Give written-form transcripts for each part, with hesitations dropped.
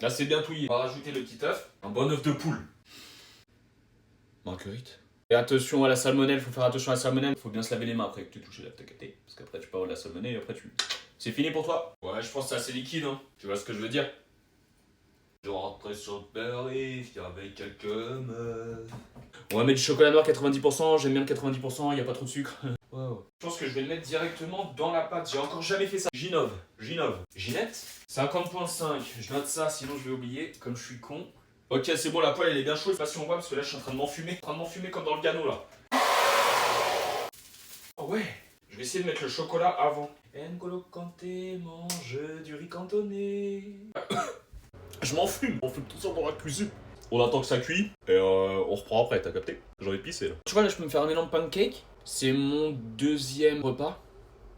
Là, c'est bien touillé. On va rajouter le petit œuf. Un bon œuf de poule. Marguerite. Et attention à la salmonelle, faut faire attention à la salmonelle. Faut bien se laver les mains après que tu touches la capté. Parce qu'après, tu peux avoir la salmonelle et après, tu. C'est fini pour toi. Ouais, je pense que c'est assez liquide, hein. Tu vois ce que je veux dire? Je rentrais sur le périph', avec quelques meufs. On va mettre du chocolat noir 90%, j'aime bien le 90%, il n'y a pas trop de sucre. Wow. Je pense que je vais le mettre directement dans la pâte, j'ai encore jamais fait ça. Ginove. Ginette 50.5, je note ça, sinon je vais oublier, comme je suis con. Ok, c'est bon, la poêle elle est bien chaude, je sais pas si on voit parce que là je suis en train de m'enfumer. Comme dans le gano là. Oh ouais, je vais essayer de mettre le chocolat avant. N'Golo Kanté mange du riz cantonné. Je m'enfume, on fait tout ça dans la cuisine. On attend que ça cuit et on reprend après, t'as capté? J'ai envie de pisser là. Tu vois là je peux me faire un énorme pancake. C'est mon deuxième repas.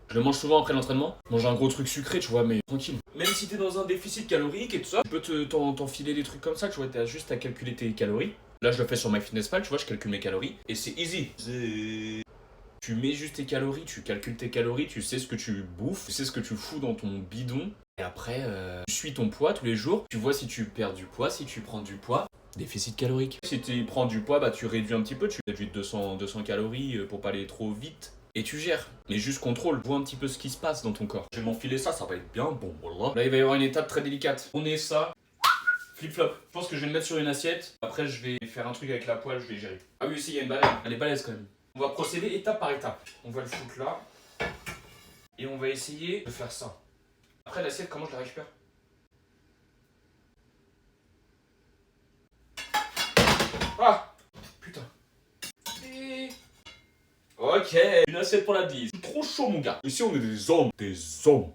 Je le mange souvent après l'entraînement. Manger un gros truc sucré, tu vois, mais tranquille. Même si t'es dans un déficit calorique et tout ça, tu peux t'enfiler des trucs comme ça, tu vois, t'as juste à calculer tes calories. Là je le fais sur MyFitnessPal, tu vois, je calcule mes calories. Et c'est easy. Tu mets juste tes calories, tu calcules tes calories, tu sais ce que tu bouffes, tu sais ce que tu fous dans ton bidon. Et après, tu suis ton poids tous les jours. Tu vois si tu perds du poids, si tu prends du poids. Déficit calorique. Si tu prends du poids, bah tu réduis un petit peu. Tu réduis de 200 calories pour pas aller trop vite. Et tu gères. Mais juste contrôle. Vois un petit peu ce qui se passe dans ton corps. Je vais m'enfiler ça, ça va être bien bon. Voilà. Là, il va y avoir une étape très délicate. On est ça. Flip-flop. Je pense que je vais le mettre sur une assiette. Après, je vais faire un truc avec la poêle, je vais gérer. Ah oui, aussi, il y a une baleine. Elle est balèze quand même. On va procéder étape par étape. On va le foutre là. Et on va essayer de faire ça. Après, l'assiette, comment je la récupère? Ah! Putain. Et... Ok, une assiette pour la bise. Trop chaud, mon gars. Ici, on est des hommes. Des hommes.